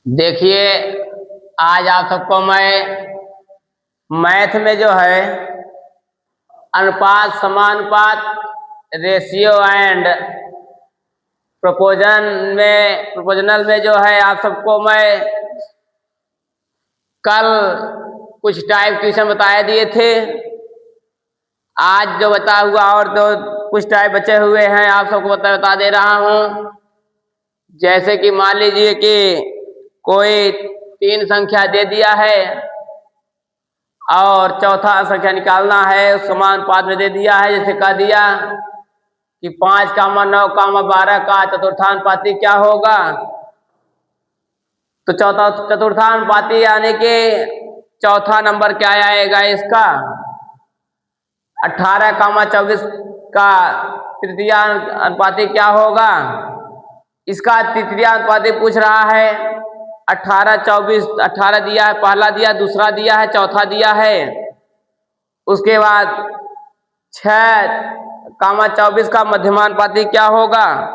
देखिए, आज आप सबको मैं मैथ में जो है अनुपात, समानुपात, रेशियो एंड प्रोपोर्शनल में जो है आप सबको मैं कल कुछ टाइप क्वेश्चन बताए दिए थे। आज जो बता हुआ और दो कुछ टाइप बचे हुए हैं आप सबको बता दे रहा हूँ। जैसे कि मान लीजिए कि कोई 3 संख्या दे दिया है और चौथा संख्या निकालना है, समानुपात में दे दिया है। जैसे कह दिया कि 5, 9, 12 का चतुर्थानुपाती क्या होगा, तो चतुर्थानुपाती यानी कि चौथा नंबर क्या आएगा इसका 18, 24 का तृतीयानुपाती क्या होगा। इसका तृतीयानुपाती पूछ रहा है। 18, 24, 18 दिया है, पहला दिया, दूसरा दिया है, चौथा दिया है। उसके बाद 6, 24 का मध्यमानुपाती क्या होगा,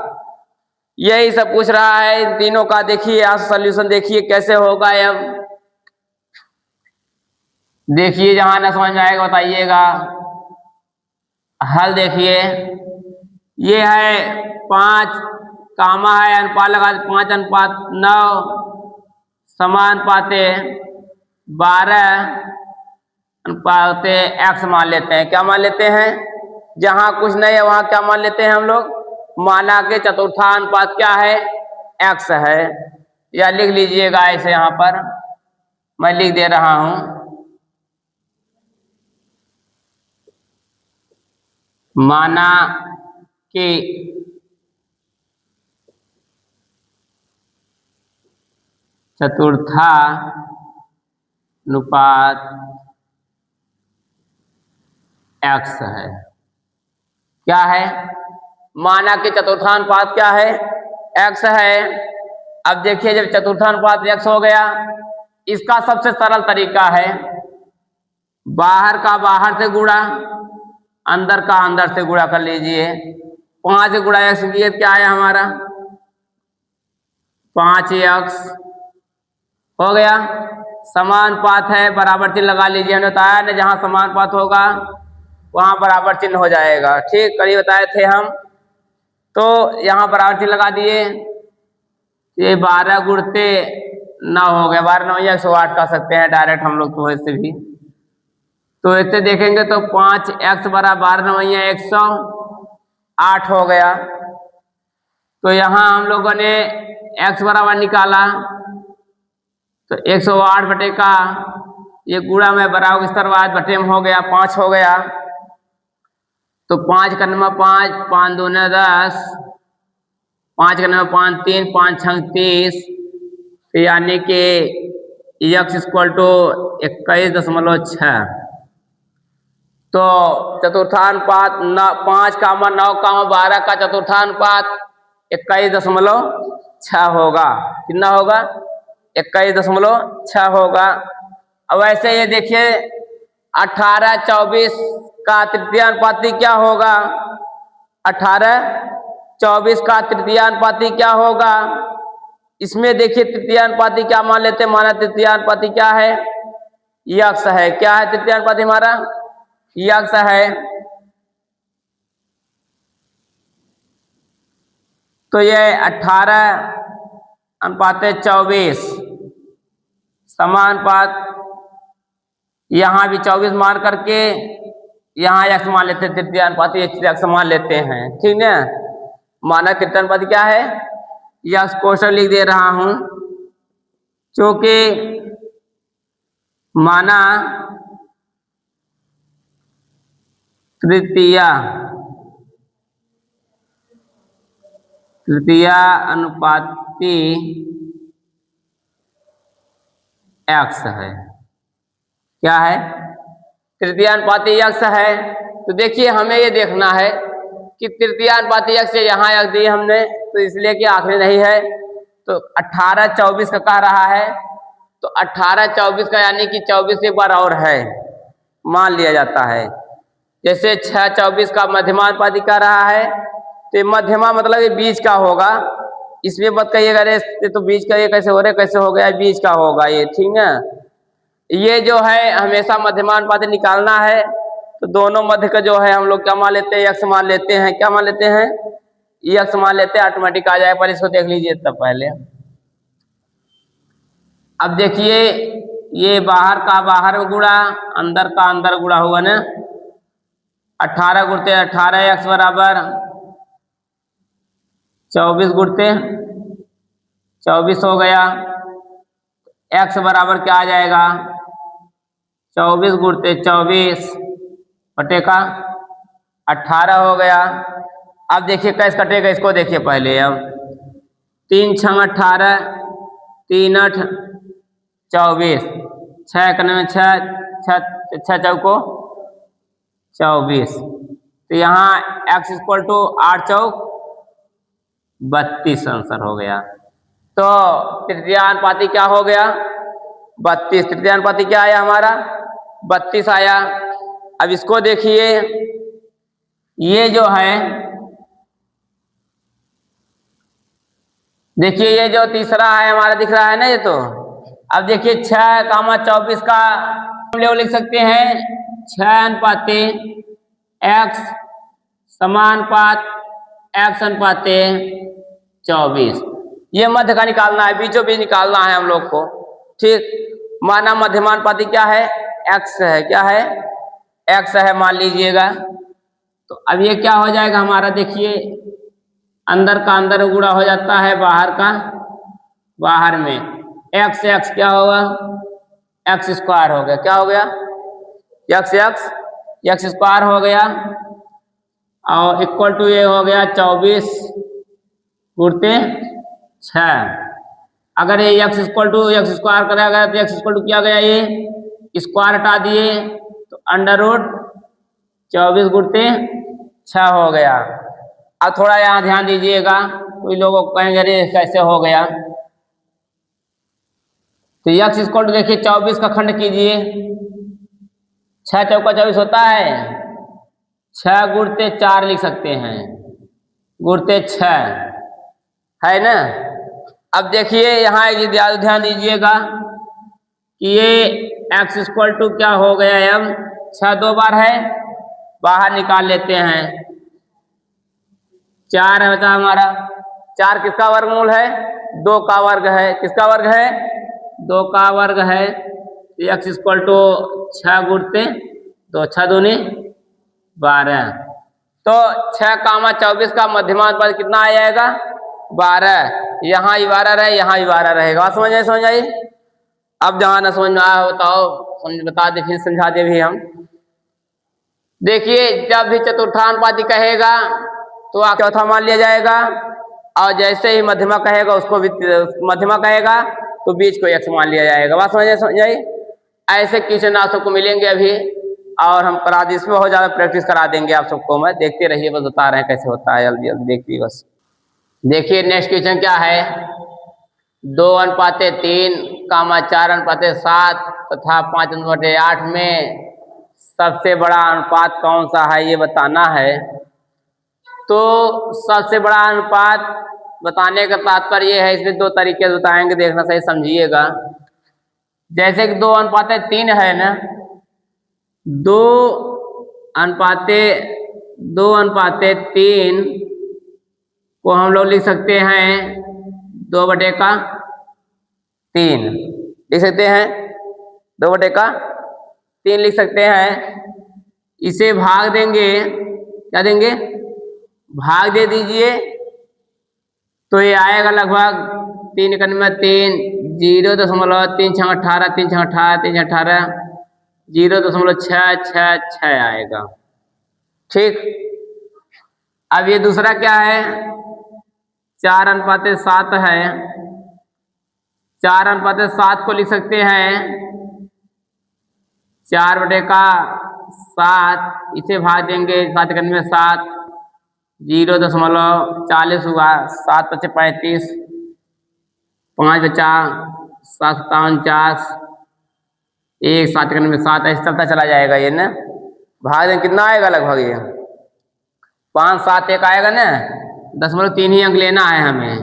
यही सब पूछ रहा है। इन तीनों का देखिए आप सॉल्यूशन देखिए कैसे होगा। अब देखिए, जहां ना समझ में आएगा बताइएगा। हल देखिए, ये है 5 कामा है, अनुपात लगा 5 अनुपात 9 समानुपाते 12 अनुपाते x मान लेते हैं। क्या मान लेते हैं, जहां कुछ नहीं है वहां क्या मान लेते हैं हम लोग, माना के चतुर्थानुपात क्या है, x है। या लिख लीजिएगा ऐसे, यहां पर मैं लिख दे रहा हूं। माना कि चतुर्थानुपात x है। क्या है, माना कि चतुर्थानुपात क्या है, x है। अब देखिए, जब चतुर्थानुपात x हो गया, इसका सबसे सरल तरीका है बाहर का बाहर से गुणा, अंदर का अंदर से गुणा कर लीजिए। 5 से गुणा x किए क्या आया हमारा 5x हो गया। समानुपात है, बराबर चिन्ह लगा लीजिए। हमने बताया ना, जहां समानुपात होगा वहां बराबर चिन्ह हो जाएगा। ठीक, करीब बताए थे हम। तो यहाँ बराबर चिन्ह लगा दिए। ये 12 गुणते 9 हो गया। 12 9 108 कर सकते हैं डायरेक्ट हम लोग तो ऐसे भी। तो इससे देखेंगे तो 5x बराबर 12 9 108 हो गया। तो यहाँ हम लोगों ने x बराबर निकाला तो 108 बटे का ये गुणा में बराबर स्तरवाद बटे में हो गया 5 हो गया। तो 5 का नंबर 5, 5 दूने 10, 5 का नंबर 5 3, 5 6 30, यानी कि x = 21.6। तो चतुर्थानुपात 5, 9, 12 का चतुर्थानुपात 21.6 होगा। कितना होगा 21.6 होगा। अब ऐसे ये देखिए 18, 24 का तृतीयानुपाती क्या होगा, 18, 24 का तृतीयानुपाती क्या होगा। इसमें देखिए तृतीयानुपाती क्या मान लेते हैं, माना तृतीयानुपाती क्या है, x है। क्या है तृतीयानुपाती हमारा, x है। तो ये 18:24 समानुपात, यहां भी 24 मान करके यहाँ x मान लेते हैं, तृतीयानुपाती x मान लेते हैं। ठीक है, माना तृतीयानुपाती क्या है, यह क्वेश्चन लिख दे रहा हूं। क्योंकि माना तृतीयानुपाती x है। क्या है, तृतीयानुपाती x है। तो देखिए हमें ये देखना है कि तृतीयानुपाती x से यहाँ x दी हमने, तो इसलिए कि आखिरी नहीं है। तो 18, 24 का कह रहा है, तो 18, 24 का यानी कि 24 एक बार और है मान लिया जाता है। जैसे 6, 24 का मध्यमानुपाती कह रहा है, तो मध्यमा मतलब ये बीच का होगा। इसमें मत कहिएगा अरे ये तो बीज का ये कैसे हो रहा है, कैसे हो गया, बीज का होगा ये, ठीक है। ये जो है हमेशा मध्यमानुपाती निकालना है तो दोनों मध्य का जो है हम लोग क्या मान लेते हैं, यक्स मान लेते हैं। क्या मान लेते हैं? यक्स मान लेते हैं, ऑटोमेटिक आ जाएगा। पर इसको देख लीजिए तब पहले। अब देखिए ये बाहर का बाहर गुणा, अंदर का अंदर गुणा हुआ ना। 18 गुणते 18 एक्स बराबर 24 गुणते 24 हो गया। एक्स बराबर क्या आ जाएगा? 24 गुणते 24 बटे का 18 हो गया। अब देखिए कैसे कटेगा, इसको देखिए पहले। अब 3 6 18, 3 8 24, 6 9 6 6 चौको 24। तो यहाँ x इक्वल टू 8 चौक 32 आंसर हो गया। तो तृतीयानुपाती क्या हो गया? 32। तृतीयानुपाती क्या आया हमारा? 32 आया। अब इसको देखिए, ये जो है देखिए ये जो तीसरा है हमारा दिख रहा है ना ये। तो अब देखिए 6, 24 का हम लोग लिख सकते हैं 6 अनुपाते x समानुपात x अनुपाते 24। ये मध्य का निकालना है, बीचों बीच निकालना है हम लोग को, ठीक। माना मध्यमानुपाती क्या है? x है। क्या है? x है मान लीजिएगा। तो अब ये क्या हो जाएगा हमारा? देखिए अंदर का अंदर गुणा हो जाता है, बाहर का बाहर में। x x क्या होगा? x स्क्वायर हो गया। क्या हो गया? x स्क्वायर हो गया। और इक्वल टू ये हो गया 24 गुणते 6। अगर ये x equal to x square कराया गया तो x इक्वल टू किया गया, ये स्क्वायर हटा दिए तो अंडर रूट 24 गुणते 6 हो गया। अब थोड़ा यहाँ ध्यान दीजिएगा, कोई लोगों को कहेंगे अरे कैसे हो गया। तो x इक्वल टू देखिए 24 का खंड कीजिए, 6 चौका 24 होता है। 6 गुणते 4 लिख सकते हैं, गुणते 6 है ना। अब देखिए यहाँ ये ध्यान दीजिएगा कि ये x इक्वल टू क्या हो गया है। अब 6 दो बार है, बाहर निकाल लेते हैं। 4 है बता हमारा। 4 किसका वर्गमूल है? 2 का वर्ग है। किसका वर्ग है? 2 का वर्ग है। x इक्वल टू 6 गुणते 2, 6 दूनी 12। तो 6, 24 का मध्यमानुपात कितना आ जाएगा? 12। यहाँ 12 रहे, यहाँ 12 रहेगा। समझ आए? समझ आई? अब जहाँ ना समझ में आया बताओ, समझ बता दे, फिर समझा दे भी हम। देखिए जब भी चतुर्थानुपाती कहेगा तो चौथा मान लिया जाएगा, और जैसे ही मध्यमा कहेगा उसको भी मध्यमा कहेगा तो बीच को x मान लिया जाएगा। बात समझ आई? ऐसे क्वेश्चन आप सबको मिलेंगे अभी, और हम करा दी, इसमें हो ज़्यादा प्रैक्टिस करा देंगे आप सबको। मैं देखते रहिए, बस बता रहे हैं कैसे होता है, जल्दी जल्दी देखिए बस। देखिए नेक्स्ट क्वेश्चन क्या है। 2 अनुपाते 3, 4 अनुपाते 7 तथा 5 अनुपाते 8 में सबसे बड़ा अनुपात कौन सा है, ये बताना है। तो सबसे बड़ा अनुपात बताने का तात्पर्य ये है, इसमें 2 तरीके से बताएंगे, देखना सही समझिएगा। जैसे कि 2 अनुपाते 3 है ना, 2 अनुपाते 3 को हम लोग लिख सकते हैं 2/3 लिख सकते हैं, 2/3 लिख सकते हैं। इसे भाग देंगे, क्या देंगे? भाग दे दीजिए तो ये आएगा लगभग 3 × 3 0.3 6 18 3 6 18 3 18 0.666 आएगा, ठीक। अब ये दूसरा क्या है? 4 अनुपाते 7 है। 4 अनुपाते 7 को लिख सकते हैं 4/7। इसे भाग देंगे 7 × 7 0.40 हुआ, 7 × 35, 5 बचा 7 × 49, 1 7 × 7 ऐसे चलता चला जाएगा ये ना। भाग दें कितना आएगा लगभग, ये 5 7 1 आएगा ना। 0.3 ही अंक लेना है हमें,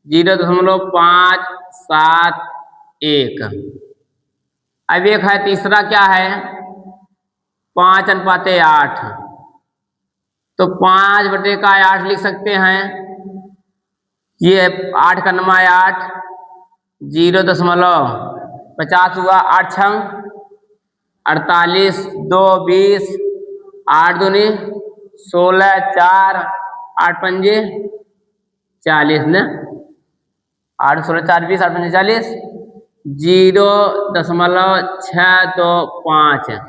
0.571। अब एक है तीसरा, क्या है, 5:8। तो 5/8 लिख सकते हैं। ये 8 का नमा 8, 0.50 हुआ, 8 छंग 48, 2 20, 8 दूनी 16, 4 8 पंजे 40 न, 8 16 4 20, 8 पंजे 40, 0.625।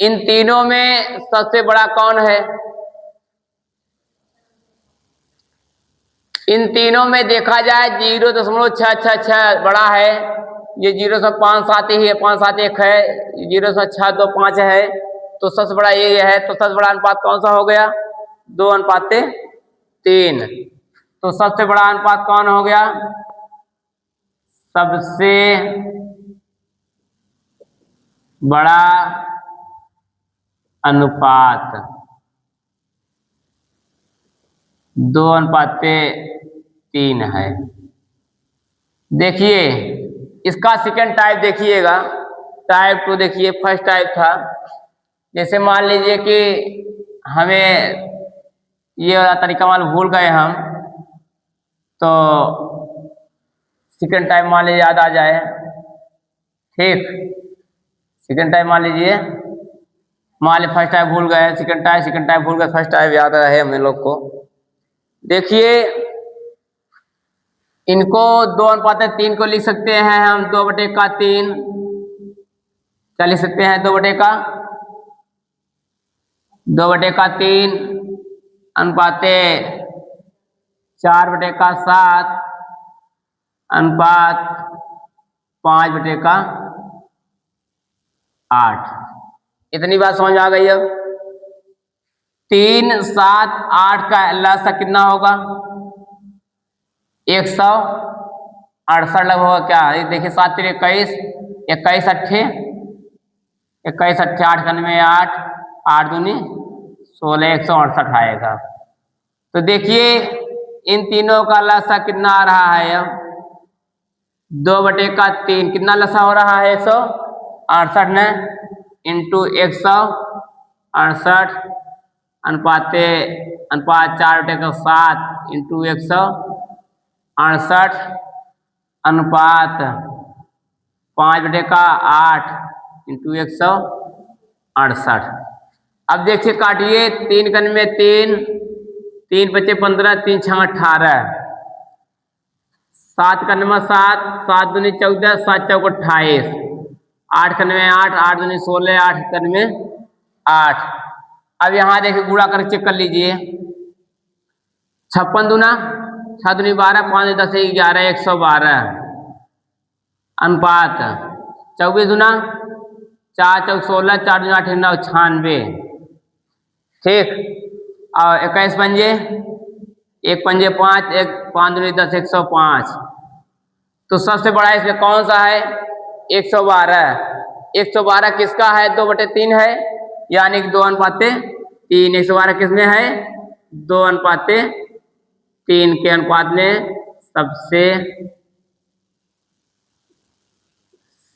इन तीनों में सबसे बड़ा कौन है? इन तीनों में देखा जाए 0.666 बड़ा है, ये 0.57 ही है, 571 है, 0.625 है, तो सबसे बड़ा ये है। तो सबसे बड़ा अनुपात कौन सा हो गया? 2:3। तो सबसे बड़ा अनुपात कौन हो गया? सबसे बड़ा अनुपात 2:3 है। देखिए इसका सेकंड टाइप देखिएगा, टाइप 2 देखिए। फर्स्ट टाइप था, जैसे मान लीजिए कि हमें ये वाला तरीका मान भूल गए हम, तो सेकंड टाइप मान लीजिए याद आ जाए। ठीक, सेकंड टाइप मान लीजिए, मान लीजिए फर्स्ट टाइप भूल गए, सेकंड टाइप भूल गए, फर्स्ट टाइप याद रहे हम लोग को। देखिए इनको 2:3 को लिख सकते हैं हम 2/3। क्या लिख सकते हैं? 2/3 अनुपाते 4/7 अनुपात 5/8। इतनी बात समझ आ गई। अब 3 7 8 का लसा कितना होगा? 168 लग होगा क्या? ये देखिए 7 3 21, 21 अट्ठे 21 अट्ठे 8 का 8, 8 दूनी 16, 168 आएगा। तो देखिए इन तीनों का लसा कितना आ रहा है? अब 2/3 कितना लसा हो रहा है? 168 न, इंटू 168 अनुपात 4/7 इंटू 168 अनुपात 5/8 इंटू 168। अब देखिए काटिए, 3 कन में 3, 3 बचे 15, 3 6 18, 7 का नंबर 7, 7 दूनी 14, 7 चौक 28, 8 कन में 8, 8 दूनी 16, 8 कन में 8। अब यहाँ देखिए गुणा कर चेक कर लीजिए। 56 दूना 6 दूनी 12, 5 10 11, 112 अनुपात 24 दूना 4 चौक 16, 4 दूनी 8 9 96। ठीक, और 21 पंजे, 1 पंजे 5, 1 5 दूनी 10, 105। तो सबसे बड़ा इसमें कौन सा है? 112। 112 किसका है? 2/3 है, यानी कि 2:3। 112 किसमें है? 2:3 के अनुपात में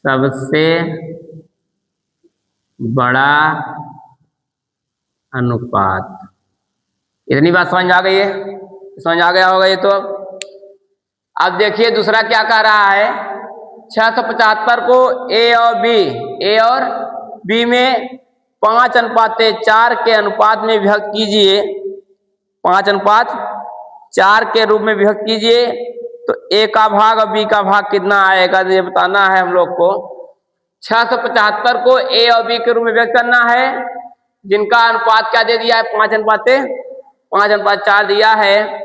सबसे बड़ा अनुपात। इतनी बात समझ आ गई है? समझ आ गया होगा ये तो। अब देखिए दूसरा क्या कह रहा है? 675 को ए और बी में 5:4 के अनुपात में विभक्त कीजिए। 5:4 के रूप में विभक्त कीजिए, तो ए का भाग और बी का भाग कितना आएगा ये बताना है हम लोग को। 675 को ए और बी के रूप में व्यक्त करना है, जिनका अनुपात क्या दे दिया है? 5:4 दिया है।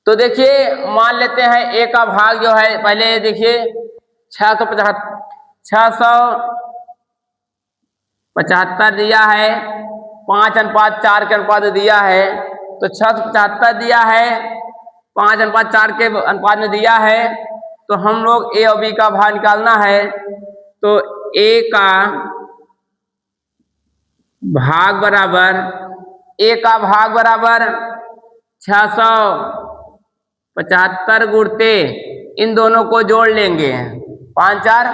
तो देखिए मान लेते हैं ए का भाग जो है, पहले देखिए 675 दिया है, 5:4 के अनुपात दिया है, तो 675 दिया है, 5:4 के अनुपात में दिया है, तो हम लोग ए और बी का भाग निकालना है। तो ए का भाग बराबर 600 75 गुणते इन दोनों को जोड़ लेंगे, 5 4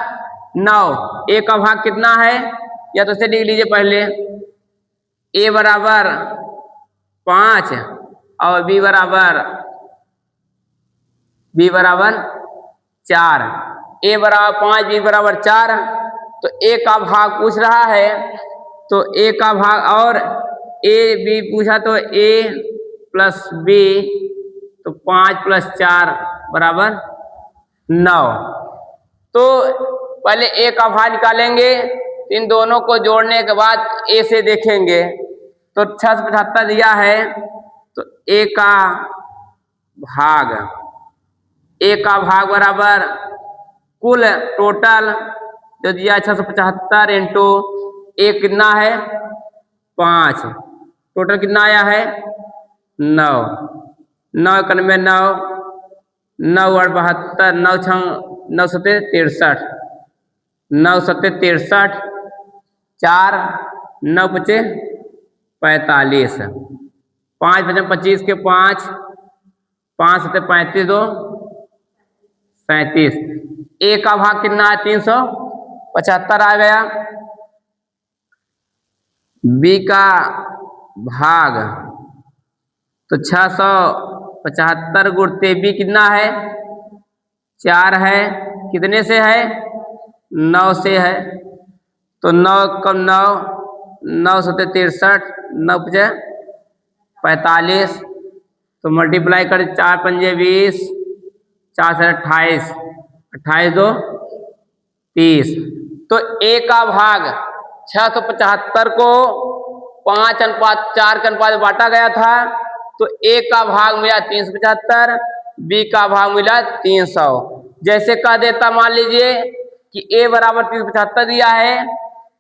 9। ए का भाग कितना है, या तो इसे लिख लीजिए पहले, ए बराबर 5 और बी बराबर 4। ए बराबर 5 बी बराबर 4, तो ए का भाग पूछ रहा है, तो ए का भाग, और ए बी पूछा तो ए प्लस बी, तो 5 + 4 बराबर 9। तो पहले ए का भाग निकालेंगे, इन दोनों को जोड़ने के बाद ए से देखेंगे, तो 675 दिया है, तो ए का भाग बराबर कुल टोटल जो दिया 675 इंटू ए कितना है 5, टोटल कितना आया है 9। 9 91 9, 9 और 72, 9 9 7 63, 9 7 63, 4 9 5 45, 5 5 25 के 5, 5 7 35 2 37। ए का भाग कितना है 375 आ गया। बी का भाग तो 675 गुणते बी कितना है 4 है, कितने से है 9 से है, तो 9 कम 9, 9 7 63, 9 5 45, तो मल्टीप्लाई कर 4 5 20, 4 से 28, 28 2 30। तो ए का भाग 675 को 5:4 के अनुपात में बांटा गया था, तो ए का भाग मिला 375, बी का भाग मिला 300। जैसे कह देता, मान लीजिए कि ए बराबर 375 दिया है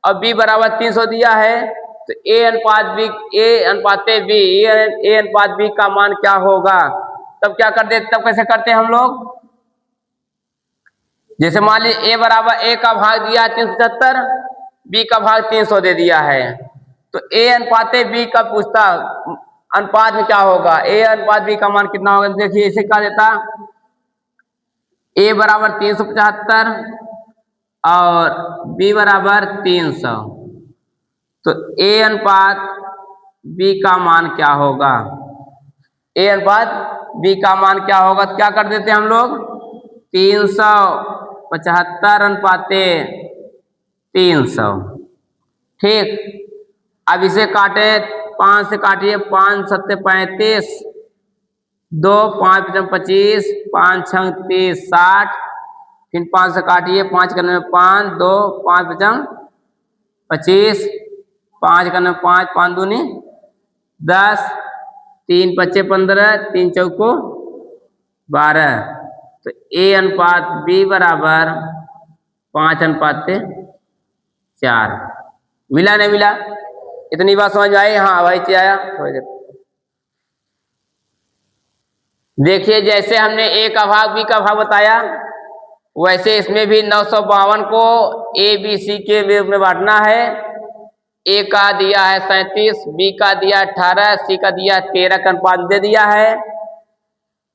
और बी बराबर 300 दिया है, तो ए अनुपात बी का मान क्या होगा, तब क्या कर देते, तब कैसे करते हैं हम लोग। जैसे मान लीजिए ए बराबर ए का भाग दिया 375, बी का भाग 300 दे दिया है, तो ए अनुपात बी का पूछता अनुपात में क्या होगा, ए अनुपात बी का मान कितना होगा। देखिए इसे क्या देता, ए बराबर 375 और बी बराबर 300, तो ए अनुपात बी का मान क्या होगा, ए अनुपात बी का मान क्या होगा, तो क्या कर देते हम लोग 375 अनुपाते 300। ठीक, अब इसे काटे, 5 से काटिए, 5 7 35, 2 5 25, 5 6 30 60, फिर 5 से काटिए, 5 करने में 5, 2 5 25, 5 करने में 5, 5 दूनी 10, 3 5 15, 3 चौको 12, तो ए अनुपात बी बराबर 5:4। मिला नहीं मिला, इतनी बात समझ में आई। हाँ भाई आया। देखिए जैसे हमने ए का भाग बी का भाग बताया, वैसे इसमें भी 952 को ए बी सी के रूप में बांटना है। ए का दिया है 37, बी का दिया 18, सी का दिया 13 का अनुपात दे दिया है।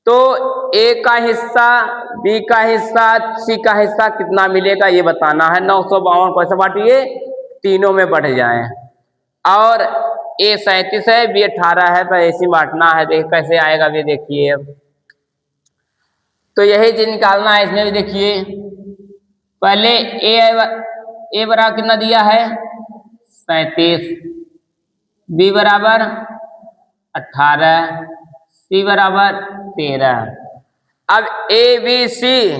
तो ए का हिस्सा, बी का हिस्सा, सी का हिस्सा कितना मिलेगा ये बताना है। 952 को ऐसे बांटिए तीनों में बढ़ जाए, और ए 37 है, बी 18 है, तो ऐसे बांटना है। देख कैसे आएगा ये देखिए। अब तो यही चीज निकालना है। इसमें भी देखिए पहले ए बराबर कितना दिया है 37, बी बराबर 18, सी बराबर 13। अब ए बी सी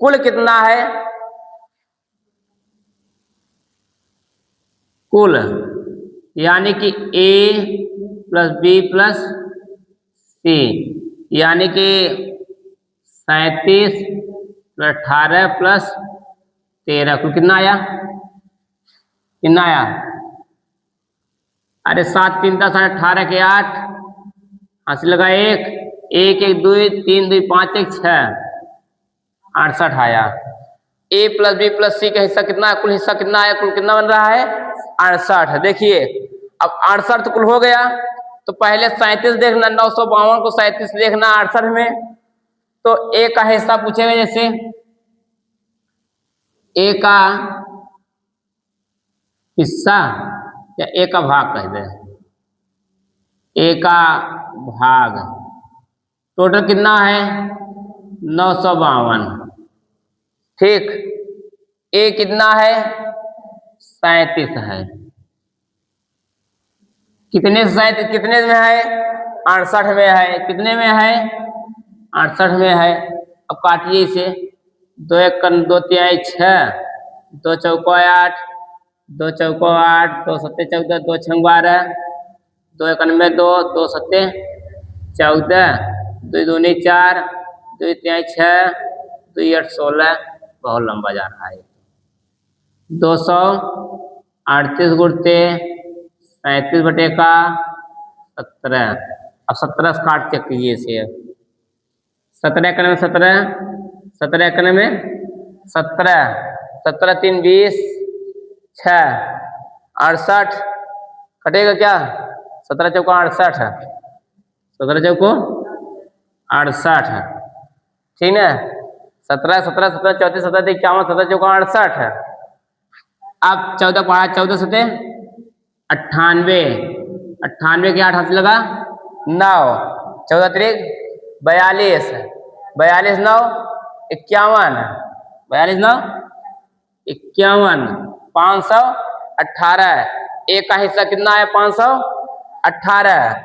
कुल कितना है, कुल यानी कि ए प्लस बी प्लस सी, यानी कि 37 प्लस 18 प्लस 13, कुल कितना आया, कितना आया, अरे 7 3 10 18 के 8, हासिल लगा 1 1 1 2 3 2 5 1 6, 68 आया। ए प्लस बी प्लस सी का हिस्सा कितना है, कुल हिस्सा कितना आया, कुल कितना बन रहा है 68। देखिए अब 68 तो कुल हो गया, तो पहले 37 देखना, 952 को 37 देखना 68 में, तो ए का हिस्सा पूछेगा, जैसे ए का हिस्सा या ए का भाग कह दे, ए का भाग टोटल कितना है 952। ठीक, ए कितना है 37 है। कितने से 37 कितने में है 68 में है। कितने में है 68 में है। अब काटिए इसे, 2 एक 2 तिहाई 6, 2 चौको 8, 2 चौको 8, 2 सत्ते 14, 2 छंग 12, 2 91 2, 2 सत्ते 14, 2 दूनी 4, 2 तिहाई 6, 2 8 16। बहुत लंबा जा रहा है। 238 गुणते 37 बटे का 17। अब 17 से काट चेक कीजिए इसे। 17 एकन में 17, 17 एकन में 17, 17 3 20, 6 68 कटेगा क्या 17 चौका 68, 17 चौको 68। ठीक है, 17 17 17 34 17 51, 17 चौका 68। अब 14 पढ़ा, 14 सते 98, 98 के 8 हाथ लगा 9, 14 त्रिक 42, 42 9 51, 42 9 51, 518। ए का हिस्सा कितना है 518।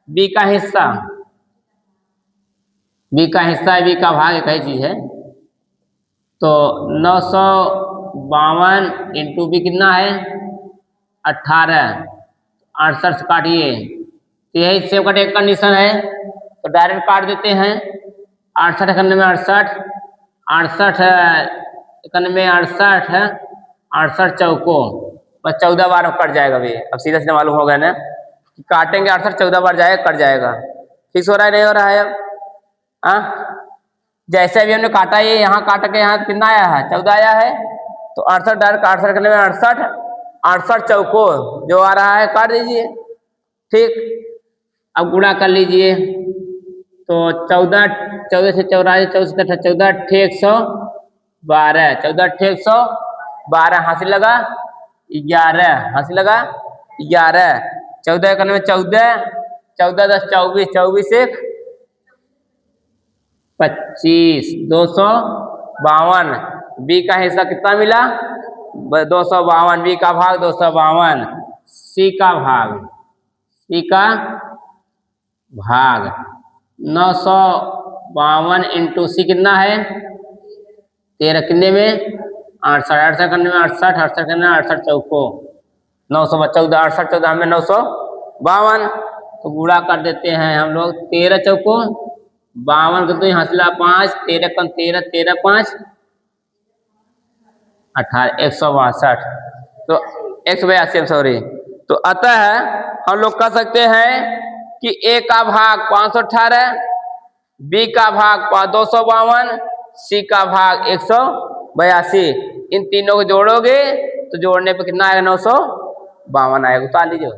बी का हिस्सा, बी का हिस्सा है, बी का भाग एक ही चीज है। तो 952 इंटू बी कितना है 18, 68 से काटिए। तो यही सेव कट एक कंडीशन है, तो डायरेक्ट काट देते हैं। 68 इक्यानवे में 68, 68 इक्यानवे 68 है, 68 चौको बस 14 बार कट जाएगा। अभी अब सीधा सीधा मालूम हो गया ना कि काटेंगे 68 14 बार जाएगा, कट जाएगा। फिक्स हो रहा है नहीं हो रहा है अब? हाँ, जैसे अभी हमने काटा, ये यहाँ काट के यहाँ कितना आया है 14 आया है। तो 68 डायरेक्ट 68 इक्यानवे 68, 68 चौको जो आ रहा है काट दीजिए। ठीक, अब गुणा कर लीजिए। तो 14 14 से 84, 14 से 14 अट्ठे 112, 14 अट्ठे 112 हासिल लगा 11, हासिल लगा 11, 14 इक्यानवे 14, 14 10 24, 24 1 25, 252। बी का हिस्सा कितना मिला 252, बी का भाग 252, सी का भाग, सी का भाग 952 इंटू सी कितना है 13 कितने में 68, 68 करने में 68, 68 करने में 68 चौको 914, 68 14 में 952। तो गुणा कर देते हैं हम लोग। 13 चौको 52 तो यहाँ से 5, 13 कम 13, 13 5 18, 162। तो 182 सॉरी। तो अतः हम लोग कह सकते हैं कि ए का भाग 518, बी का भाग 252, सी का भाग 182। इन तीनों को जोड़ोगे तो जोड़ने पे कितना आएगा 952 आएगा। उतार लीजिए।